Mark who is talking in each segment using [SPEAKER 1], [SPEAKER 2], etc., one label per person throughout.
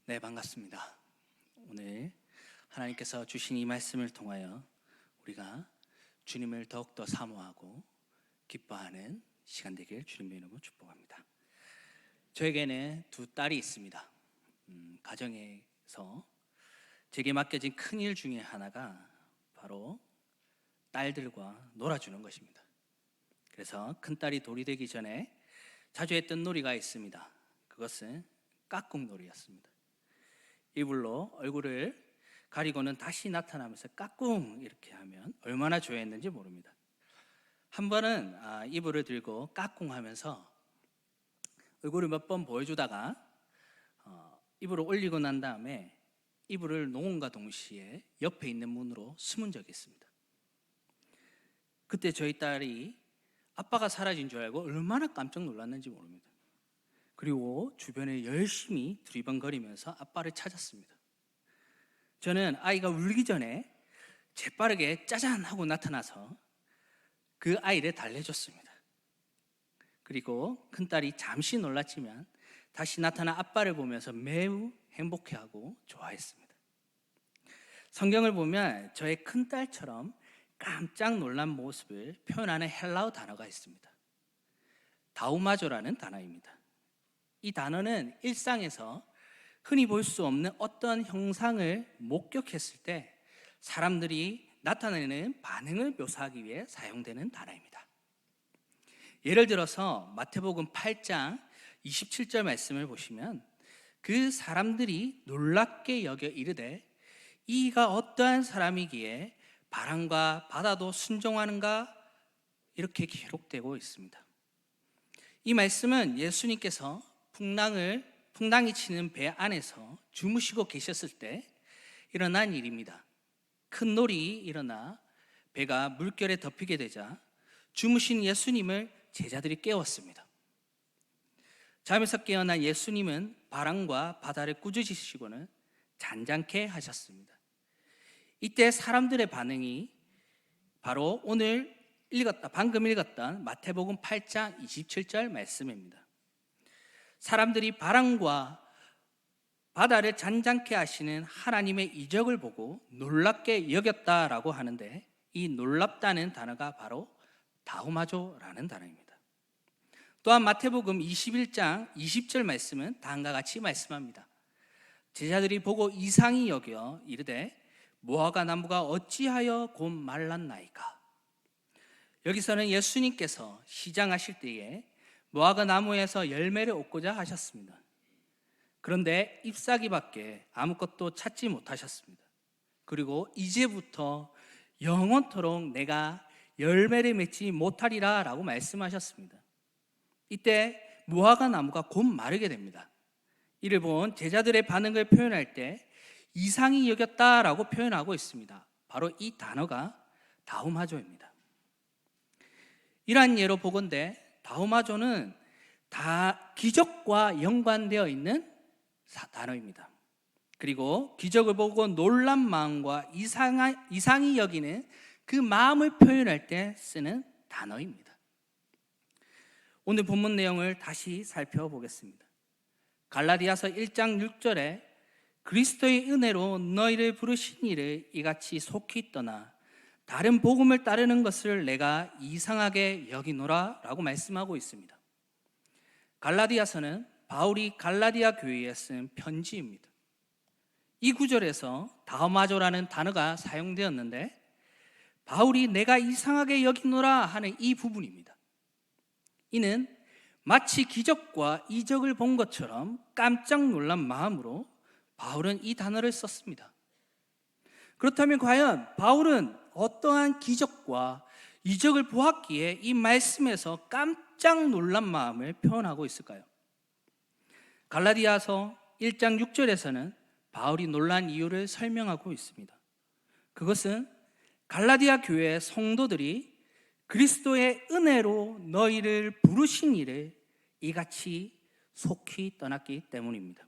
[SPEAKER 1] 네, 반갑습니다. 오늘 하나님께서 주신 이 말씀을 통하여 우리가 주님을 더욱더 사모하고 기뻐하는 시간 되길 주님의 이름으로 축복합니다. 저에게는 두 딸이 있습니다. 가정에서 제게 맡겨진 큰 일 중에 하나가 바로 딸들과 놀아주는 것입니다. 그래서 큰딸이 돌이 되기 전에 자주 했던 놀이가 있습니다. 그것은 깍꿍놀이였습니다. 이불로 얼굴을 가리고는 다시 나타나면서 까꿍 이렇게 하면 얼마나 좋아했는지 모릅니다. 한 번은 이불을 들고 까꿍 하면서 얼굴을 몇 번 보여주다가 이불을 올리고 난 다음에 이불을 놓음과 동시에 옆에 있는 문으로 숨은 적이 있습니다. 그때 저희 딸이 아빠가 사라진 줄 알고 얼마나 깜짝 놀랐는지 모릅니다. 그리고 주변에 열심히 두리번거리면서 아빠를 찾았습니다. 저는 아이가 울기 전에 재빠르게 짜잔 하고 나타나서 그 아이를 달래줬습니다. 그리고 큰딸이 잠시 놀랐지만 다시 나타난 아빠를 보면서 매우 행복해하고 좋아했습니다. 성경을 보면 저의 큰딸처럼 깜짝 놀란 모습을 표현하는 헬라어 단어가 있습니다. 다우마조라는 단어입니다. 이 단어는 일상에서 흔히 볼 수 없는 어떤 형상을 목격했을 때 사람들이 나타내는 반응을 묘사하기 위해 사용되는 단어입니다. 예를 들어서 마태복음 8장 27절 말씀을 보시면 그 사람들이 놀랍게 여겨 이르되 이가 어떠한 사람이기에 바람과 바다도 순종하는가 이렇게 기록되고 있습니다. 이 말씀은 예수님께서 풍랑이 치는 배 안에서 주무시고 계셨을 때 일어난 일입니다. 큰 놀이 일어나 배가 물결에 덮이게 되자 주무신 예수님을 제자들이 깨웠습니다. 잠에서 깨어난 예수님은 바람과 바다를 꾸짖으시고는 잔잔케 하셨습니다. 이때 사람들의 반응이 바로 방금 읽었던 마태복음 8장 27절 말씀입니다. 사람들이 바람과 바다를 잔잔케 하시는 하나님의 이적을 보고 놀랍게 여겼다라고 하는데 이 놀랍다는 단어가 바로 다우마조라는 단어입니다. 또한 마태복음 21장 20절 말씀은 다음과 같이 말씀합니다. 제자들이 보고 이상히 여겨 이르되 무화과 나무가 어찌하여 곧 말랐나이까. 여기서는 예수님께서 시장하실 때에 무화과 나무에서 열매를 얻고자 하셨습니다. 그런데 잎사귀밖에 아무것도 찾지 못하셨습니다. 그리고 이제부터 영원토록 내가 열매를 맺지 못하리라 라고 말씀하셨습니다. 이때 무화과 나무가 곧 마르게 됩니다. 이를 본 제자들의 반응을 표현할 때 이상히 여겼다라고 표현하고 있습니다. 바로 이 단어가 다우마조입니다. 이러한 예로 보건대 다우마조는 다 기적과 연관되어 있는 단어입니다. 그리고 기적을 보고 놀란 마음과 이상히 여기는 그 마음을 표현할 때 쓰는 단어입니다. 오늘 본문 내용을 다시 살펴보겠습니다. 갈라디아서 1장 6절에 그리스도의 은혜로 너희를 부르신 이를 이같이 속히 떠나 다른 복음을 따르는 것을 내가 이상하게 여기노라 라고 말씀하고 있습니다. 갈라디아서는 바울이 갈라디아 교회에 쓴 편지입니다. 이 구절에서 다우마조라는 단어가 사용되었는데 바울이 내가 이상하게 여기노라 하는 이 부분입니다. 이는 마치 기적과 이적을 본 것처럼 깜짝 놀란 마음으로 바울은 이 단어를 썼습니다. 그렇다면 과연 바울은 어떠한 기적과 이적을 보았기에 이 말씀에서 깜짝 놀란 마음을 표현하고 있을까요? 갈라디아서 1장 6절에서는 바울이 놀란 이유를 설명하고 있습니다. 그것은 갈라디아 교회의 성도들이 그리스도의 은혜로 너희를 부르신 이를 이같이 속히 떠났기 때문입니다.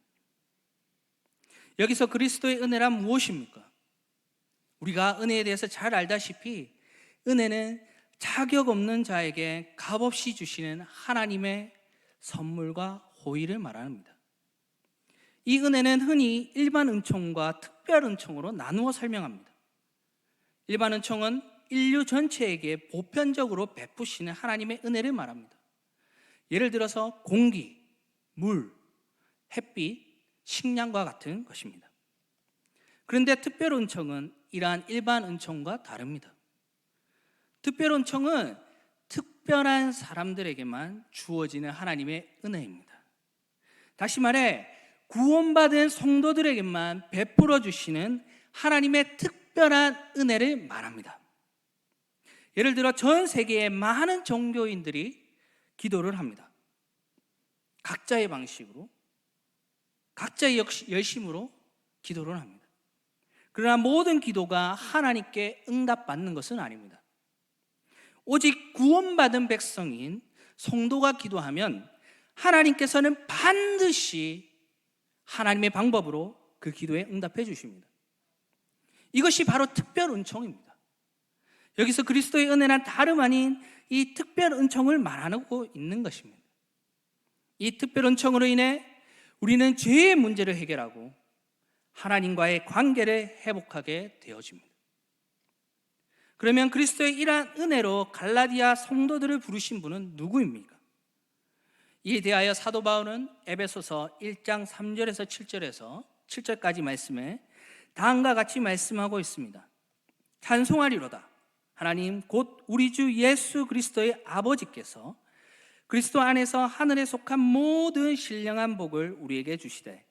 [SPEAKER 1] 여기서 그리스도의 은혜란 무엇입니까? 우리가 은혜에 대해서 잘 알다시피 은혜는 자격 없는 자에게 값없이 주시는 하나님의 선물과 호의를 말합니다. 이 은혜는 흔히 일반 은총과 특별 은총으로 나누어 설명합니다. 일반 은총은 인류 전체에게 보편적으로 베푸시는 하나님의 은혜를 말합니다. 예를 들어서 공기, 물, 햇빛, 식량과 같은 것입니다. 그런데 특별 은총은 이러한 일반 은총과 다릅니다. 특별 은총은 특별한 사람들에게만 주어지는 하나님의 은혜입니다. 다시 말해 구원받은 성도들에게만 베풀어 주시는 하나님의 특별한 은혜를 말합니다. 예를 들어 전 세계의 많은 종교인들이 기도를 합니다. 각자의 방식으로, 각자의 열심으로 기도를 합니다. 그러나 모든 기도가 하나님께 응답받는 것은 아닙니다. 오직 구원받은 백성인 성도가 기도하면 하나님께서는 반드시 하나님의 방법으로 그 기도에 응답해 주십니다. 이것이 바로 특별 은총입니다. 여기서 그리스도의 은혜는 다름 아닌 이 특별 은총을 말하고 있는 것입니다. 이 특별 은총으로 인해 우리는 죄의 문제를 해결하고 하나님과의 관계를 회복하게 되어집니다. 그러면 그리스도의 이러한 은혜로 갈라디아 성도들을 부르신 분은 누구입니까? 이에 대하여 사도 바울은 에베소서 1장 3절에서 7절까지 말씀에 다음과 같이 말씀하고 있습니다. 찬송하리로다. 하나님 곧 우리 주 예수 그리스도의 아버지께서 그리스도 안에서 하늘에 속한 모든 신령한 복을 우리에게 주시되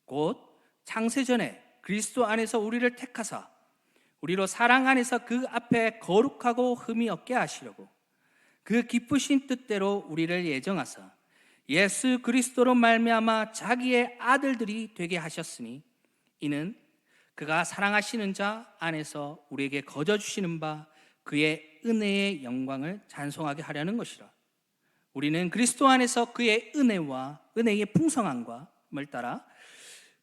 [SPEAKER 1] 곧 창세전에 그리스도 안에서 우리를 택하사 우리로 사랑 안에서 그 앞에 거룩하고 흠이 없게 하시려고 그 기쁘신 뜻대로 우리를 예정하사 예수 그리스도로 말미암아 자기의 아들들이 되게 하셨으니 이는 그가 사랑하시는 자 안에서 우리에게 거저 주시는 바 그의 은혜의 영광을 찬송하게 하려는 것이라. 우리는 그리스도 안에서 그의 은혜와 은혜의 풍성함을 따라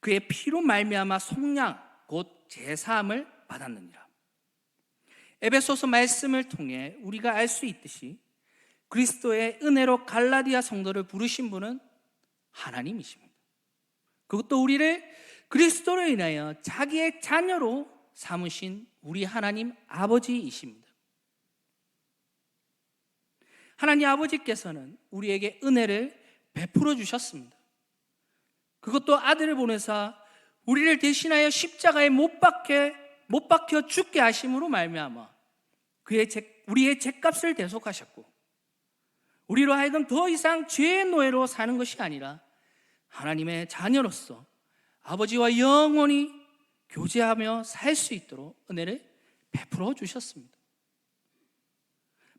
[SPEAKER 1] 그의 피로 말미암아 속량 곧 제사함을 받았느니라. 에베소서 말씀을 통해 우리가 알 수 있듯이 그리스도의 은혜로 갈라디아 성도를 부르신 분은 하나님이십니다. 그것도 우리를 그리스도로 인하여 자기의 자녀로 삼으신 우리 하나님 아버지이십니다. 하나님 아버지께서는 우리에게 은혜를 베풀어 주셨습니다. 그것도 아들을 보내사 우리를 대신하여 십자가에 못 박혀 죽게 하심으로 말미암아 우리의 죄값을 대속하셨고 우리로 하여금 더 이상 죄의 노예로 사는 것이 아니라 하나님의 자녀로서 아버지와 영원히 교제하며 살 수 있도록 은혜를 베풀어 주셨습니다.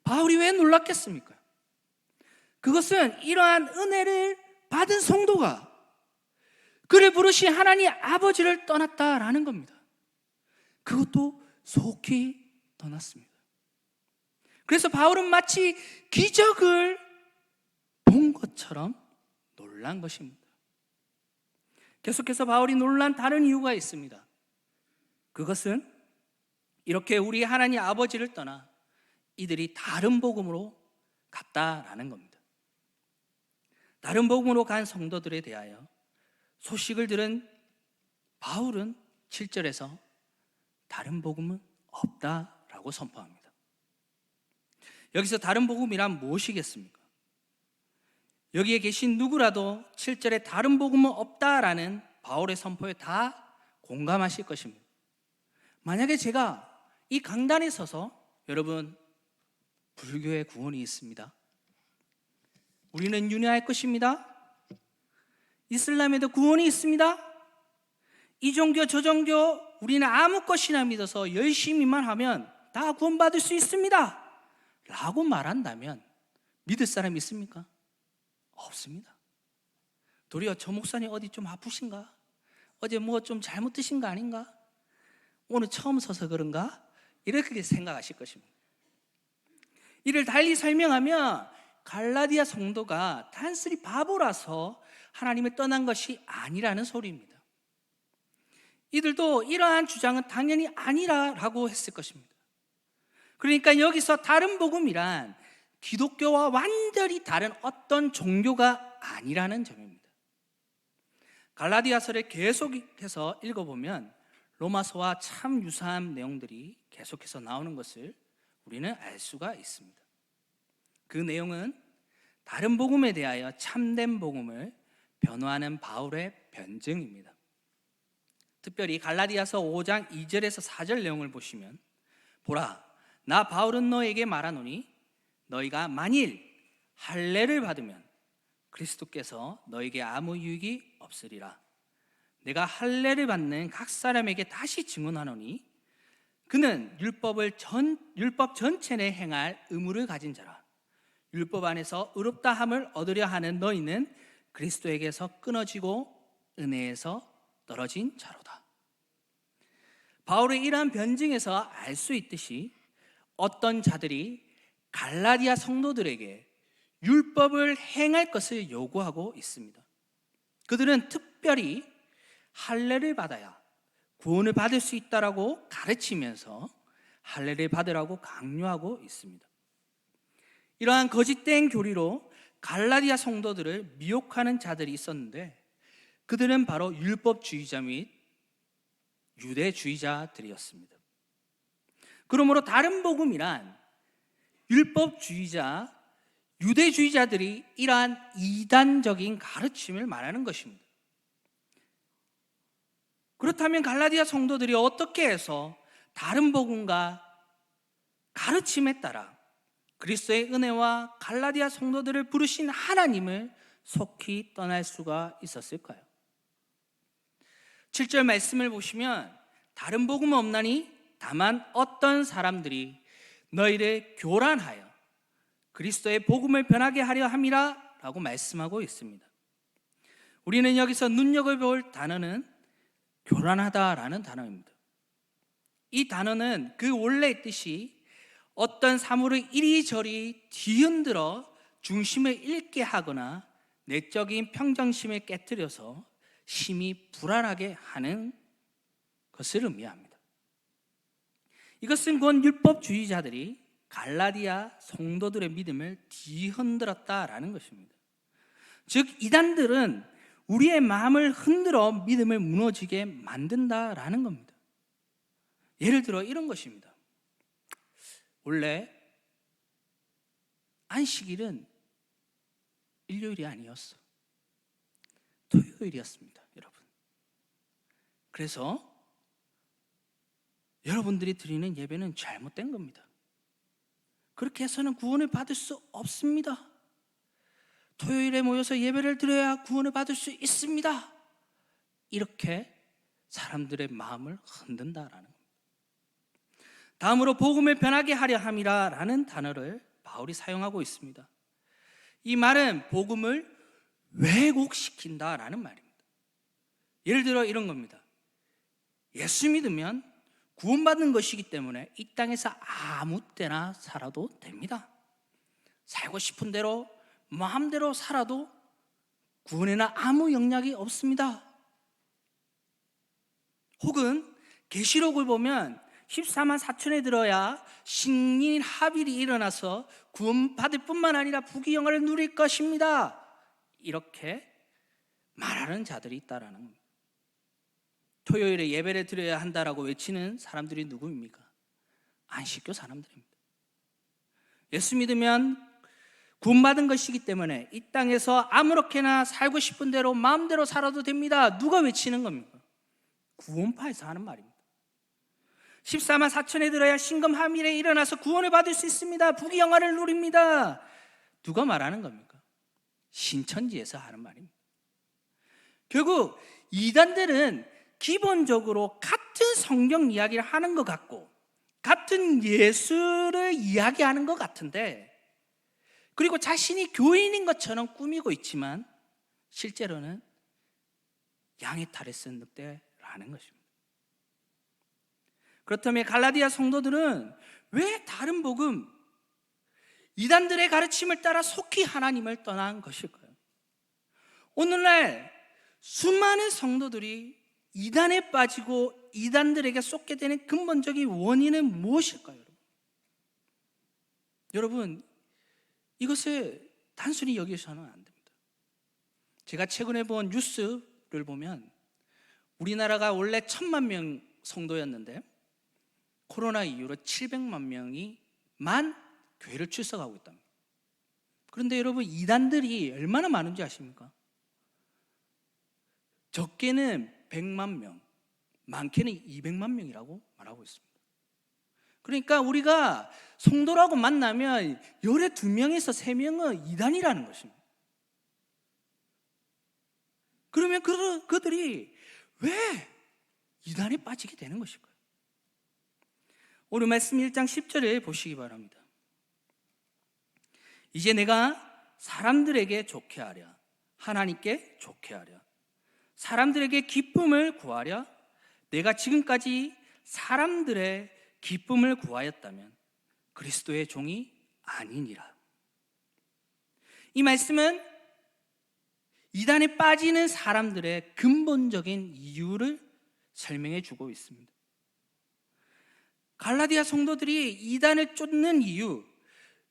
[SPEAKER 1] 바울이 왜 놀랐겠습니까? 그것은 이러한 은혜를 받은 성도가 그를 부르신 하나님 아버지를 떠났다라는 겁니다. 그것도 속히 떠났습니다. 그래서 바울은 마치 기적을 본 것처럼 놀란 것입니다. 계속해서 바울이 놀란 다른 이유가 있습니다. 그것은 이렇게 우리 하나님 아버지를 떠나 이들이 다른 복음으로 갔다라는 겁니다. 다른 복음으로 간 성도들에 대하여 소식을 들은 바울은 7절에서 다른 복음은 없다라고 선포합니다. 여기서 다른 복음이란 무엇이겠습니까? 여기에 계신 누구라도 7절에 다른 복음은 없다라는 바울의 선포에 다 공감하실 것입니다. 만약에 제가 이 강단에 서서 여러분 불교의 구원이 있습니다. 우리는 윤회할 것입니다. 이슬람에도 구원이 있습니다. 이 종교 저 종교 우리는 아무 것이나 믿어서 열심히만 하면 다 구원받을 수 있습니다 라고 말한다면 믿을 사람이 있습니까? 없습니다. 도리어 저 목사님 어디 좀 아프신가? 어제 뭐 좀 잘못 드신 거 아닌가? 오늘 처음 서서 그런가? 이렇게 생각하실 것입니다. 이를 달리 설명하면 갈라디아 성도가 단순히 바보라서 하나님을 떠난 것이 아니라는 소리입니다. 이들도 이러한 주장은 당연히 아니라고 했을 것입니다. 그러니까 여기서 다른 복음이란 기독교와 완전히 다른 어떤 종교가 아니라는 점입니다. 갈라디아서를 계속해서 읽어보면 로마서와 참 유사한 내용들이 계속해서 나오는 것을 우리는 알 수가 있습니다. 그 내용은 다른 복음에 대하여 참된 복음을 변호하는 바울의 변증입니다. 특별히 갈라디아서 5장 2절에서 4절 내용을 보시면, 보라, 나 바울은 너에게 말하노니 너희가 만일 할례를 받으면 그리스도께서 너에게 아무 유익이 없으리라. 내가 할례를 받는 각 사람에게 다시 증언하노니 그는 율법 전체에 행할 의무를 가진 자라. 율법 안에서 의롭다 함을 얻으려 하는 너희는 그리스도에게서 끊어지고 은혜에서 떨어진 자로다. 바울의 이러한 변증에서 알 수 있듯이 어떤 자들이 갈라디아 성도들에게 율법을 행할 것을 요구하고 있습니다. 그들은 특별히 할례를 받아야 구원을 받을 수 있다라고 가르치면서 할례를 받으라고 강요하고 있습니다. 이러한 거짓된 교리로 갈라디아 성도들을 미혹하는 자들이 있었는데, 그들은 바로 율법주의자 및 유대주의자들이었습니다. 그러므로 다른 복음이란 율법주의자, 유대주의자들이 이러한 이단적인 가르침을 말하는 것입니다. 그렇다면 갈라디아 성도들이 어떻게 해서 다른 복음과 가르침에 따라 그리스도의 은혜와 갈라디아 성도들을 부르신 하나님을 속히 떠날 수가 있었을까요? 7절 말씀을 보시면, 다른 복음은 없나니 다만 어떤 사람들이 너희를 교란하여 그리스도의 복음을 변하게 하려 함이라 라고 말씀하고 있습니다. 우리는 여기서 눈여겨볼 단어는 교란하다라는 단어입니다. 이 단어는 그 원래의 뜻이 어떤 사물을 이리저리 뒤흔들어 중심을 잃게 하거나 내적인 평정심을 깨뜨려서 심히 불안하게 하는 것을 의미합니다. 이것은 곧 율법주의자들이 갈라디아 성도들의 믿음을 뒤흔들었다라는 것입니다. 즉, 이단들은 우리의 마음을 흔들어 믿음을 무너지게 만든다라는 겁니다. 예를 들어 이런 것입니다. 원래 안식일은 일요일이 아니었어. 토요일이었습니다, 여러분. 그래서 여러분들이 드리는 예배는 잘못된 겁니다. 그렇게 해서는 구원을 받을 수 없습니다. 토요일에 모여서 예배를 드려야 구원을 받을 수 있습니다. 이렇게 사람들의 마음을 흔든다라는 겁니다. 다음으로 복음을 변하게 하려 함이라 라는 단어를 바울이 사용하고 있습니다. 이 말은 복음을 왜곡시킨다라는 말입니다. 예를 들어 이런 겁니다. 예수 믿으면 구원받는 것이기 때문에 이 땅에서 아무 때나 살아도 됩니다. 살고 싶은 대로 마음대로 살아도 구원에는 아무 영향이 없습니다. 혹은 계시록을 보면 14만 4천에 들어야 신인 하빌이 일어나서 구원받을 뿐만 아니라 부귀영화를 누릴 것입니다. 이렇게 말하는 자들이 있다라는 겁니다. 토요일에 예배를 드려야 한다라고 외치는 사람들이 누구입니까? 안식교 사람들입니다. 예수 믿으면 구원받은 것이기 때문에 이 땅에서 아무렇게나 살고 싶은 대로 마음대로 살아도 됩니다. 누가 외치는 겁니까? 구원파에서 하는 말입니다. 14만 4천에 들어야 신금 하밀에 일어나서 구원을 받을 수 있습니다. 부귀영화를 누립니다. 누가 말하는 겁니까? 신천지에서 하는 말입니다. 결국 이단들은 기본적으로 같은 성경 이야기를 하는 것 같고 같은 예수를 이야기하는 것 같은데, 그리고 자신이 교인인 것처럼 꾸미고 있지만 실제로는 양의 탈에 쓴 늑대라는 것입니다. 그렇다면 갈라디아 성도들은 왜 다른 복음, 이단들의 가르침을 따라 속히 하나님을 떠난 것일까요? 오늘날 수많은 성도들이 이단에 빠지고 이단들에게 쏟게 되는 근본적인 원인은 무엇일까요? 여러분, 이것을 단순히 여기서는 안 됩니다. 제가 최근에 본 뉴스 성도들을 보면 우리나라가 원래 1,000만 명 성도였는데 코로나 이후로 700만 명이 교회를 출석하고 있답니다. 그런데 여러분, 이단들이 얼마나 많은지 아십니까? 적게는 100만 명, 많게는 200만 명이라고 말하고 있습니다. 그러니까 우리가 성도라고 만나면 열에 2명에서 3명은 이단이라는 것입니다. 그러면 그들이 왜 이단에 빠지게 되는 것일까요? 오늘 말씀 1장 10절에 보시기 바랍니다. 이제 내가 사람들에게 좋게 하랴, 하나님께 좋게 하랴, 사람들에게 기쁨을 구하랴. 내가 지금까지 사람들의 기쁨을 구하였다면 그리스도의 종이 아니니라. 이 말씀은 이단에 빠지는 사람들의 근본적인 이유를 설명해 주고 있습니다. 갈라디아 성도들이 이단을 쫓는 이유,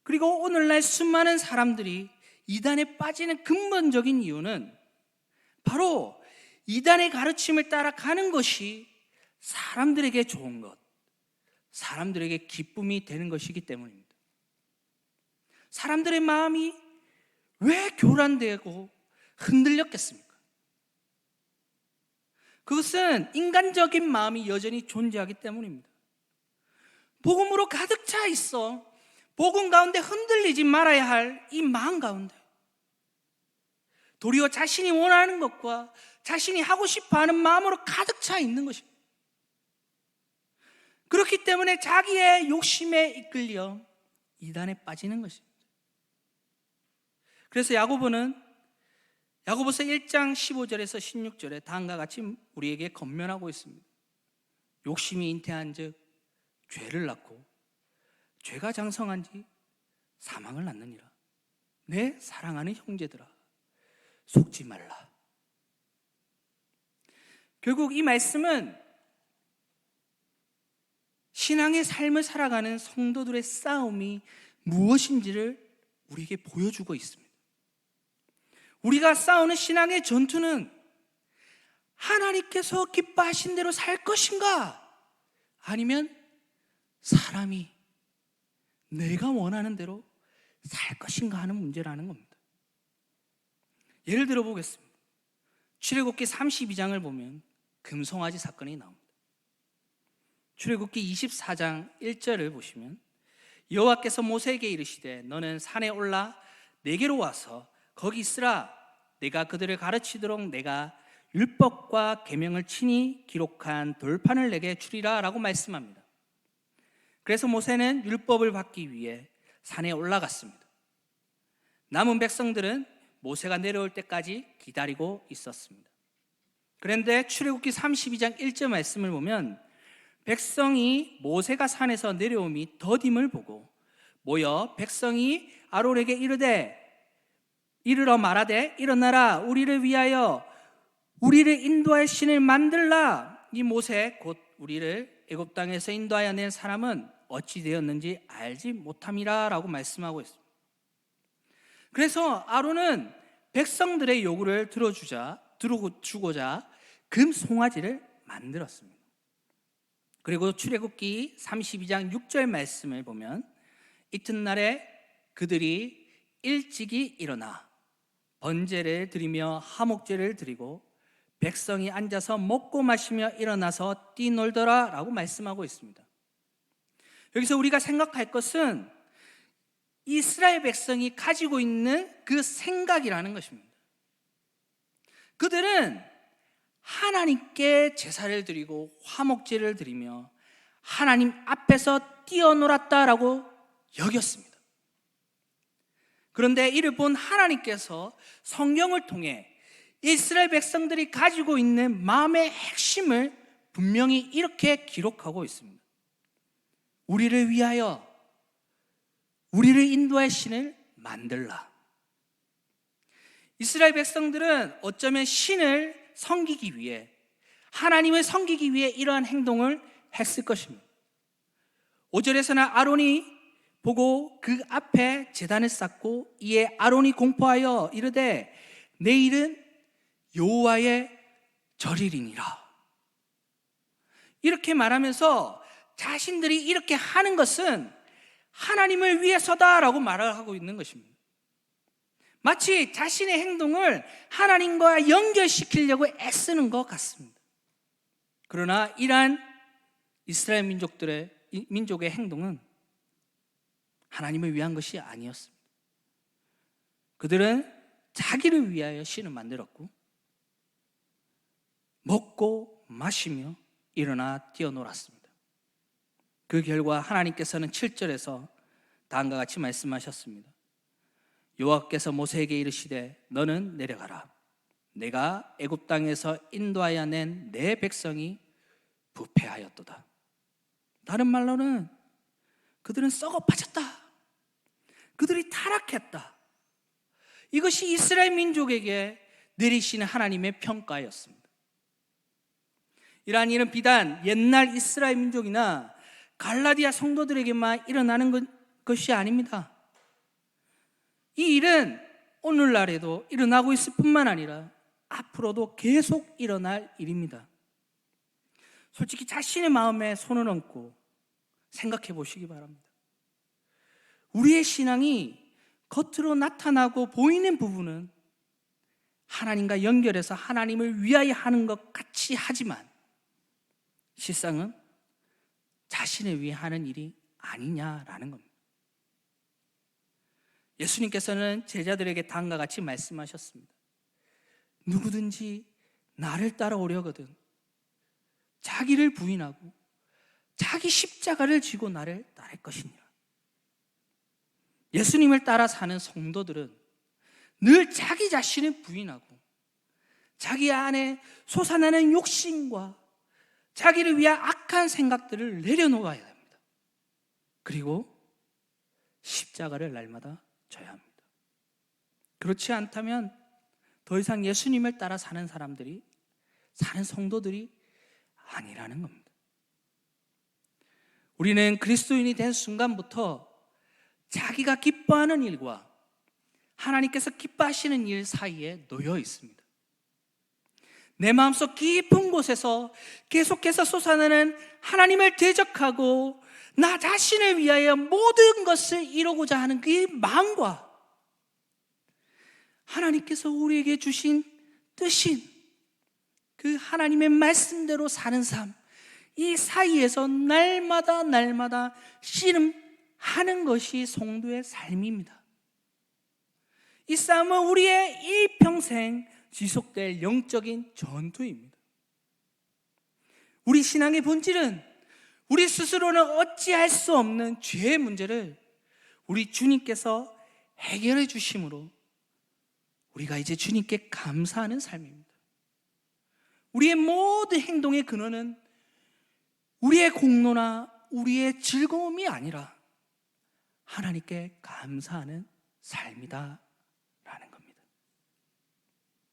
[SPEAKER 1] 그리고 오늘날 수많은 사람들이 이단에 빠지는 근본적인 이유는 바로 이단의 가르침을 따라가는 것이 사람들에게 좋은 것, 사람들에게 기쁨이 되는 것이기 때문입니다. 사람들의 마음이 왜 교란되고 흔들렸겠습니까? 그것은 인간적인 마음이 여전히 존재하기 때문입니다. 복음으로 가득 차 있어 복음 가운데 흔들리지 말아야 할 이 마음 가운데 도리어 자신이 원하는 것과 자신이 하고 싶어하는 마음으로 가득 차 있는 것입니다. 그렇기 때문에 자기의 욕심에 이끌려 이단에 빠지는 것입니다. 그래서 야고보서 1장 15절에서 16절에 다음과 같이 우리에게 권면하고 있습니다. 욕심이 잉태한 즉 죄를 낳고 죄가 장성한 지 사망을 낳느니라. 내 사랑하는 형제들아, 속지 말라. 결국 이 말씀은 신앙의 삶을 살아가는 성도들의 싸움이 무엇인지를 우리에게 보여주고 있습니다. 우리가 싸우는 신앙의 전투는 하나님께서 기뻐하신 대로 살 것인가, 아니면 사람이 내가 원하는 대로 살 것인가 하는 문제라는 겁니다. 예를 들어 보겠습니다. 출애굽기 32장을 보면 금송아지 사건이 나옵니다. 출애굽기 24장 1절을 보시면 여호와께서 모세에게 이르시되 너는 산에 올라 내게로 와서 거기 있으라. 내가 그들을 가르치도록 내가 율법과 계명을 친히 기록한 돌판을 내게 주리라 라고 말씀합니다. 그래서 모세는 율법을 받기 위해 산에 올라갔습니다. 남은 백성들은 모세가 내려올 때까지 기다리고 있었습니다. 그런데 출애굽기 32장 1절 말씀을 보면 백성이 모세가 산에서 내려옴이 더딤을 보고 모여 백성이 아론에게 이르러 말하되 일어나라, 우리를 위하여 우리를 인도할 신을 만들라. 이 모세 곧 우리를 애굽 땅에서 인도하여 낸 사람은 어찌 되었는지 알지 못함이라 라고 말씀하고 있습니다. 그래서 아론은 백성들의 요구를 들어주고자 금 송아지를 만들었습니다. 그리고 출애굽기 32장 6절 말씀을 보면 이튿날에 그들이 일찍이 일어나 번제를 드리며 화목제를 드리고 백성이 앉아서 먹고 마시며 일어나서 뛰놀더라 라고 말씀하고 있습니다. 여기서 우리가 생각할 것은 이스라엘 백성이 가지고 있는 그 생각이라는 것입니다. 그들은 하나님께 제사를 드리고 화목제를 드리며 하나님 앞에서 뛰어놀았다라고 여겼습니다. 그런데 이를 본 하나님께서 성경을 통해 이스라엘 백성들이 가지고 있는 마음의 핵심을 분명히 이렇게 기록하고 있습니다. 우리를 위하여 우리를 인도할 신을 만들라. 이스라엘 백성들은 어쩌면 신을 섬기기 위해, 하나님을 섬기기 위해 이러한 행동을 했을 것입니다. 5절에서는 아론이 보고 그 앞에 제단을 쌓고 이에 아론이 공포하여 이르되 내일은 여호와의 저리리니라. 이렇게 말하면서 자신들이 이렇게 하는 것은 하나님을 위해서다라고 말을 하고 있는 것입니다. 마치 자신의 행동을 하나님과 연결시키려고 애쓰는 것 같습니다. 그러나 이러한 이스라엘 민족의 행동은 하나님을 위한 것이 아니었습니다. 그들은 자기를 위하여 신을 만들었고 먹고 마시며 일어나 뛰어놀았습니다. 그 결과 하나님께서는 7절에서 다음과 같이 말씀하셨습니다. 여호와께서 모세에게 이르시되 너는 내려가라. 내가 애굽 땅에서 인도하여 낸 내 백성이 부패하였도다. 다른 말로는 그들은 썩어 빠졌다. 그들이 타락했다. 이것이 이스라엘 민족에게 내리시는 하나님의 평가였습니다. 이러한 일은 비단 옛날 이스라엘 민족이나 갈라디아 성도들에게만 일어나는 것이 아닙니다. 이 일은 오늘날에도 일어나고 있을 뿐만 아니라 앞으로도 계속 일어날 일입니다. 솔직히 자신의 마음에 손을 얹고 생각해 보시기 바랍니다. 우리의 신앙이 겉으로 나타나고 보이는 부분은 하나님과 연결해서 하나님을 위하여 하는 것 같이 하지만 실상은 자신을 위해 하는 일이 아니냐라는 겁니다. 예수님께서는 제자들에게 다음과 같이 말씀하셨습니다. 누구든지 나를 따라오려거든 자기를 부인하고 자기 십자가를 지고 나를 따를 것이니라. 예수님을 따라 사는 성도들은 늘 자기 자신을 부인하고 자기 안에 솟아나는 욕심과 자기를 위한 악한 생각들을 내려놓아야 합니다. 그리고 십자가를 날마다 져야 합니다. 그렇지 않다면 더 이상 예수님을 따라 사는 사람들이, 사는 성도들이 아니라는 겁니다. 우리는 그리스도인이 된 순간부터 자기가 기뻐하는 일과 하나님께서 기뻐하시는 일 사이에 놓여 있습니다. 내 마음속 깊은 곳에서 계속해서 솟아나는 하나님을 대적하고 나 자신을 위하여 모든 것을 이루고자 하는 그 마음과 하나님께서 우리에게 주신 뜻인 그 하나님의 말씀대로 사는 삶, 이 사이에서 날마다 씨름하는 것이 성도의 삶입니다. 이 싸움은 우리의 일평생 지속될 영적인 전투입니다. 우리 신앙의 본질은 우리 스스로는 어찌할 수 없는 죄의 문제를 우리 주님께서 해결해 주심으로 우리가 이제 주님께 감사하는 삶입니다. 우리의 모든 행동의 근원은 우리의 공로나 우리의 즐거움이 아니라 하나님께 감사하는 삶이다 라는 겁니다.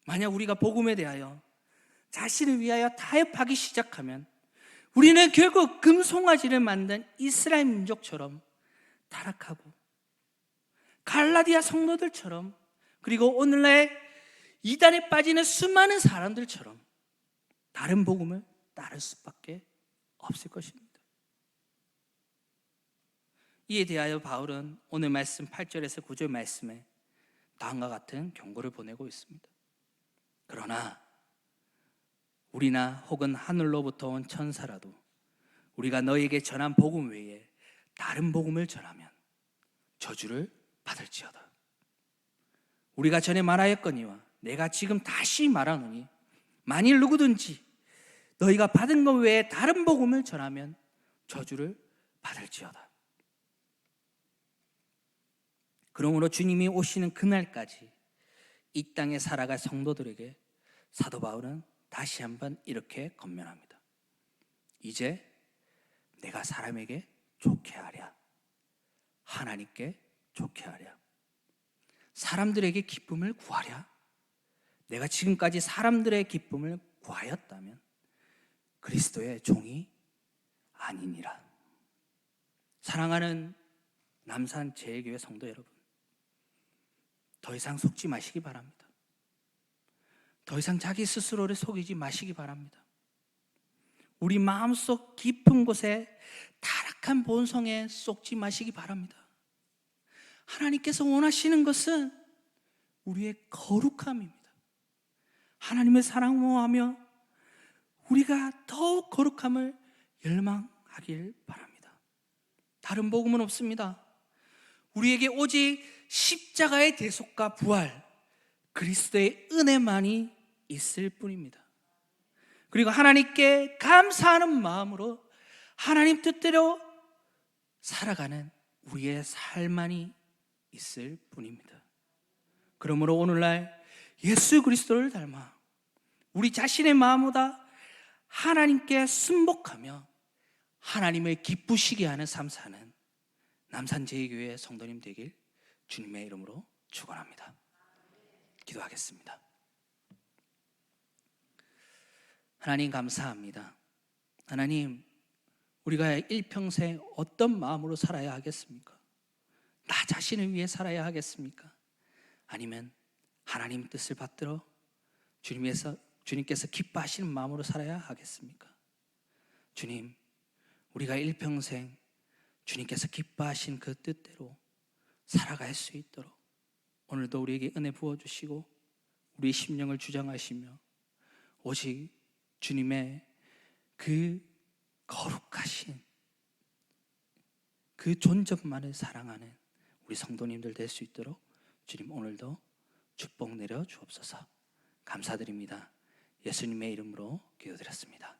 [SPEAKER 1] 만약 우리가 복음에 대하여 자신을 위하여 타협하기 시작하면 우리는 결국 금송아지를 만든 이스라엘 민족처럼 타락하고 갈라디아 성도들처럼 그리고 오늘날 이단에 빠지는 수많은 사람들처럼 다른 복음을 따를 수밖에 없을 것입니다. 이에 대하여 바울은 오늘 말씀 8절에서 9절 말씀에 다음과 같은 경고를 보내고 있습니다. 그러나 우리나 혹은 하늘로부터 온 천사라도 우리가 너에게 전한 복음 외에 다른 복음을 전하면 저주를 받을지어다. 우리가 전에 말하였거니와 내가 지금 다시 말하노니 만일 누구든지 너희가 받은 것 외에 다른 복음을 전하면 저주를 받을지어다. 그러므로 주님이 오시는 그날까지 이 땅에 살아갈 성도들에게 사도 바울은 다시 한번 이렇게 권면합니다. 이제 내가 사람에게 좋게 하랴, 하나님께 좋게 하랴, 사람들에게 기쁨을 구하랴. 내가 지금까지 사람들의 기쁨을 구하였다면 그리스도의 종이 아니니라. 사랑하는 남산 제일교회 성도 여러분, 더 이상 속지 마시기 바랍니다. 더 이상 자기 스스로를 속이지 마시기 바랍니다. 우리 마음속 깊은 곳에 타락한 본성에 쏙지 마시기 바랍니다. 하나님께서 원하시는 것은 우리의 거룩함입니다. 하나님의 사랑을 모하며 우리가 더욱 거룩함을 열망하길 바랍니다. 다른 복음은 없습니다. 우리에게 오직 십자가의 대속과 부활, 그리스도의 은혜만이 있을 뿐입니다. 그리고 하나님께 감사하는 마음으로 하나님 뜻대로 살아가는 우리의 삶만이 있을 뿐입니다. 그러므로 오늘날 예수 그리스도를 닮아 우리 자신의 마음보다 하나님께 순복하며 하나님을 기쁘시게 하는 삶 사는 남산제일교회 성도님 되길 주님의 이름으로 축원합니다. 기도하겠습니다. 하나님 감사합니다. 하나님, 우리가 일평생 어떤 마음으로 살아야 하겠습니까? 나 자신을 위해 살아야 하겠습니까? 아니면 하나님 뜻을 받들어 주님께서 기뻐하시는 마음으로 살아야 하겠습니까? 주님, 우리가 일평생 주님께서 기뻐하신 그 뜻대로 살아갈 수 있도록 오늘도 우리에게 은혜 부어주시고 우리의 심령을 주장하시며 오직 주님의 그 거룩하신 그 존재만을 사랑하는 우리 성도님들 될 수 있도록 주님 오늘도 축복 내려 주옵소서. 감사드립니다. 예수님의 이름으로 기도드렸습니다.